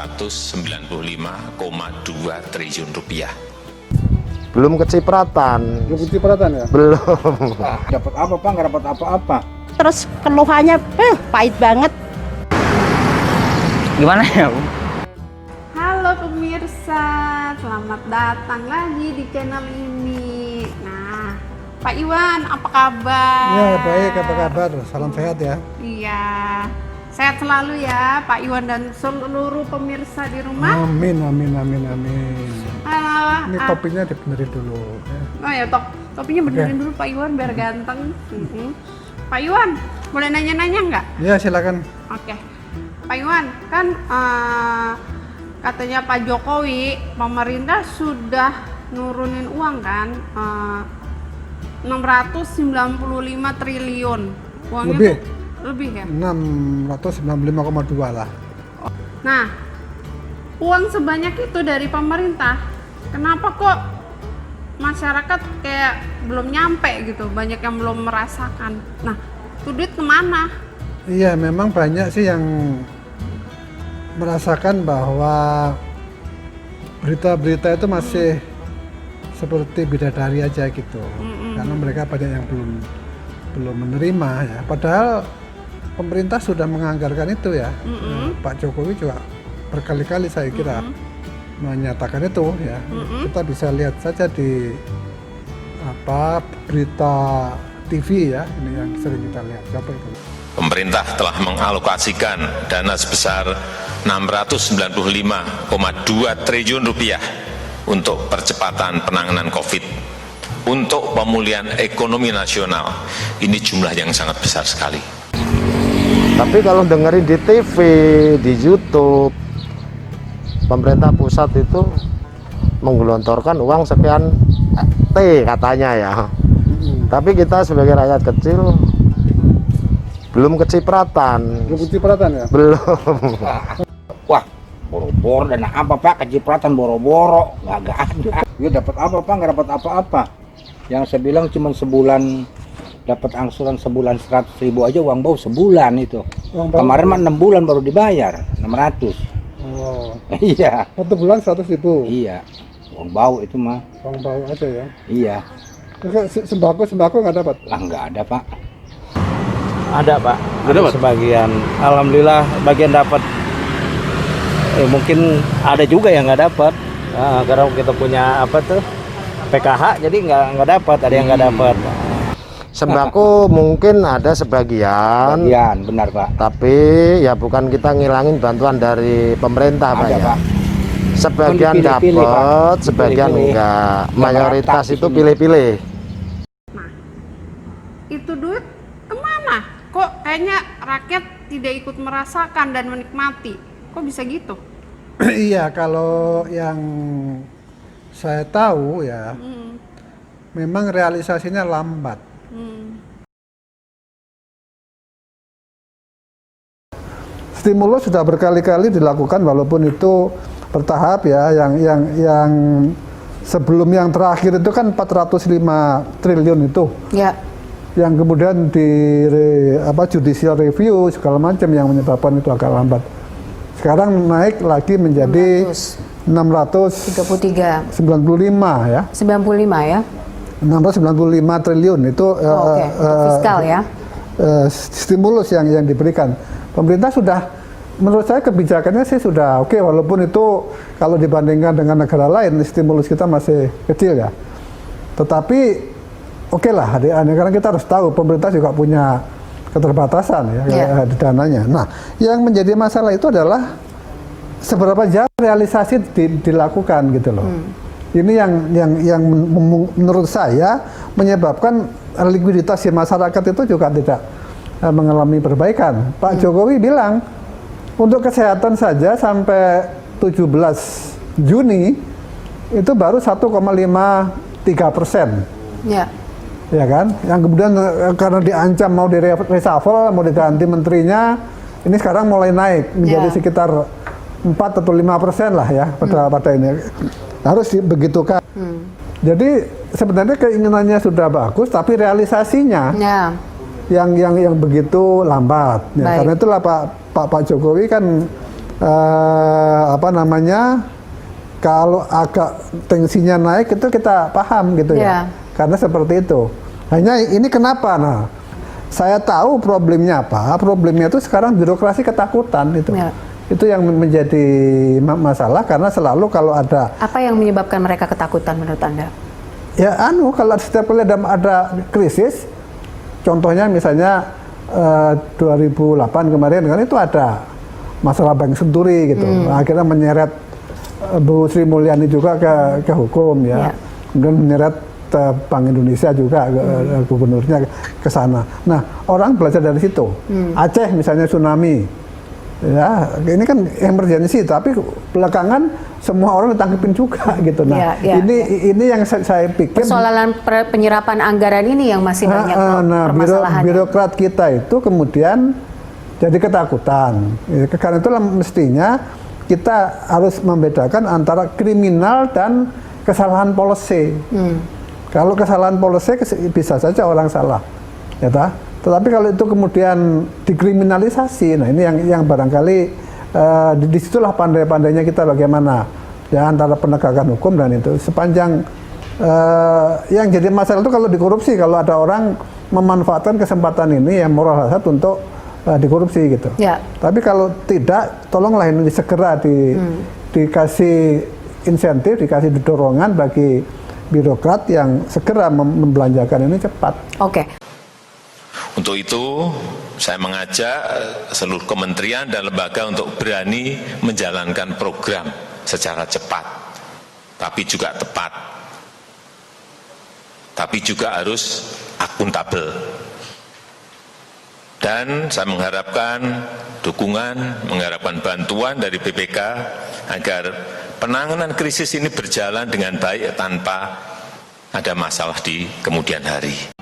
695,2 triliun rupiah. Belum kecipratan. Belum kecipratan ya? Belum. Dapat apa Pak? Nggak dapat apa-apa. Terus keluhannya pahit banget. Gimana ya, Bu? Halo pemirsa, selamat datang lagi di channel ini. Nah, Pak Iwan, apa kabar? Ya baik, apa kabar? Salam sehat ya. Iya, sehat selalu ya Pak Iwan dan seluruh pemirsa di rumah. Amin, amin, amin, amin. Halo, Ini topinya dibenerin dulu. Ya. Oh ya, topinya benerin dulu Pak Iwan biar ganteng. Pak Iwan, boleh nanya-nanya nggak? Ya silakan. Oke, Pak Iwan, kan katanya Pak Jokowi, pemerintah sudah nurunin uang kan, 695 triliun. Uangnya Lebih? tuh lebih ya? 695,2 lah. Nah, uang sebanyak itu dari pemerintah, kenapa kok masyarakat kayak belum nyampe gitu, banyak yang belum merasakan. Nah, itu duit kemana? Iya, memang banyak sih yang merasakan bahwa berita-berita itu masih seperti bidadari aja gitu. Karena mereka banyak yang belum menerima ya. Padahal pemerintah sudah menganggarkan itu ya. Pak Jokowi juga berkali-kali saya kira menyatakan itu ya. Kita bisa lihat saja di berita TV ya, ini yang sering kita lihat. Siapa itu? Pemerintah telah mengalokasikan dana sebesar 695,2 triliun rupiah untuk percepatan penanganan COVID. Untuk pemulihan ekonomi nasional, ini jumlah yang sangat besar sekali. Tapi kalau dengerin di TV, di YouTube, pemerintah pusat itu menggelontorkan uang sekian T katanya ya. Tapi kita sebagai rakyat kecil belum kecipratan. Belum kecipratan ya? Belum. Wah, boro-boro dana apa Pak? Kecipratan boro-boro, nggak ada. Ya dapat apa Pak? Nggak dapat apa-apa. Yang saya bilang cuma sebulan dapat angsuran sebulan 100.000 aja uang bau sebulan itu. Uang bau? Kemarin mah 6 bulan baru dibayar 600. Oh, Iya, 1 bulan 100.000. iya. Uang bau itu mah. Uang bau aja ya. Iya. Terus sembako nggak dapat? Lah nggak ada Pak. Ada Pak, ada sebagian. Alhamdulillah bagian dapat. Mungkin ada juga yang nggak dapat. Karena kita punya PKH, jadi nggak dapat. Ada yang nggak dapat. Sembako mungkin ada sebagian, Benar Pak. tapi ya bukan kita ngilangin bantuan dari pemerintah Pak Ada ya. Pak. Sebagian Dipilih-pilih, dapat, Pak. sebagian Dipilih-pilih. enggak. Yang Mayoritas merata di itu sini. pilih-pilih. Itu duit kemana? Kok kayaknya rakyat tidak ikut merasakan dan menikmati? Kok bisa gitu? Iya, kalau yang saya tahu ya, memang realisasinya lambat. Stimulus sudah berkali-kali dilakukan, walaupun itu bertahap ya. Yang sebelum yang terakhir itu kan 405 triliun itu. Ya. Yang kemudian di judicial review segala macam yang menyebabkan itu agak lambat. Sekarang naik lagi menjadi 33 695 ya. 95 ya. 695 triliun itu Oke. Fiskal ya. stimulus yang diberikan. Pemerintah sudah, menurut saya kebijakannya sih sudah oke, walaupun itu kalau dibandingkan dengan negara lain stimulus kita masih kecil ya. Tetapi oke lah, karena kita harus tahu pemerintah juga punya keterbatasan ya di dananya. Nah, yang menjadi masalah itu adalah seberapa jauh realisasi dilakukan gitu loh. Ini yang menurut saya menyebabkan likuiditas di masyarakat itu juga tidak mengalami perbaikan. Pak Jokowi bilang untuk kesehatan saja sampai 17 Juni itu baru 1,53%. Ya. Ya kan? Yang kemudian karena diancam mau reshuffle, mau diganti menterinya, ini sekarang mulai naik menjadi sekitar 4 atau 5% lah ya pada ini. Harus begitukan. Jadi sebenarnya keinginannya sudah bagus, tapi realisasinya yang begitu lambat. Ya, karena itulah Pak Jokowi kan apa namanya, kalau agak tensinya naik itu kita paham gitu ya. Karena seperti itu. Hanya ini kenapa? Nah, saya tahu problemnya apa. Problemnya itu sekarang birokrasi ketakutan itu. Itu yang menjadi masalah karena selalu kalau ada. Apa yang menyebabkan mereka ketakutan menurut Anda? Ya kalau setiap kali ada krisis, contohnya misalnya 2008 kemarin kan itu ada masalah Bank Senturi gitu. Akhirnya menyeret Bu Sri Mulyani juga ke hukum ya. Kemudian menyeret Bank Indonesia juga gubernurnya ke sana. Nah, orang belajar dari situ. Aceh misalnya tsunami. Ya, ini kan emergency tapi belakangan semua orang ditangkepin juga gitu. Nah, ini yang saya pikir persoalan penyerapan anggaran ini yang masih banyak permasalahan. Birokrat kita itu kemudian jadi ketakutan. Karena itulah mestinya kita harus membedakan antara kriminal dan kesalahan policy. Kalau kesalahan policy bisa saja orang salah, ya toh? Tetapi kalau itu kemudian dikriminalisasi, nah ini yang barangkali disitulah pandai-pandainya kita bagaimana ya antara penegakan hukum dan itu. Sepanjang yang jadi masalah itu kalau dikorupsi, kalau ada orang memanfaatkan kesempatan ini yang moral hazard untuk dikorupsi gitu. Tapi kalau tidak, tolonglah ini segera dikasih insentif, dikasih dorongan bagi birokrat yang segera membelanjakan ini cepat. Untuk itu, saya mengajak seluruh kementerian dan lembaga untuk berani menjalankan program secara cepat, tapi juga tepat, tapi juga harus akuntabel. Dan saya mengharapkan dukungan, mengharapkan bantuan dari BPK agar penanganan krisis ini berjalan dengan baik tanpa ada masalah di kemudian hari.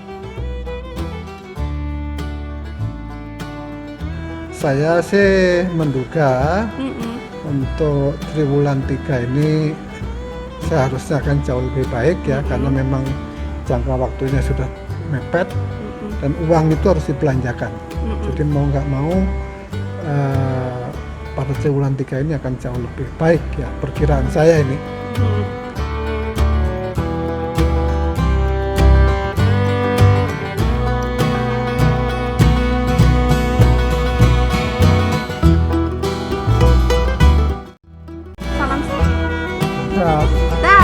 Saya sih menduga untuk triwulan 3 ini seharusnya akan jauh lebih baik ya, karena memang jangka waktunya sudah mepet dan uang itu harus dibelanjakan. Jadi mau nggak mau pada triwulan 3 ini akan jauh lebih baik ya, perkiraan saya ini. Salam. Nah, Dah.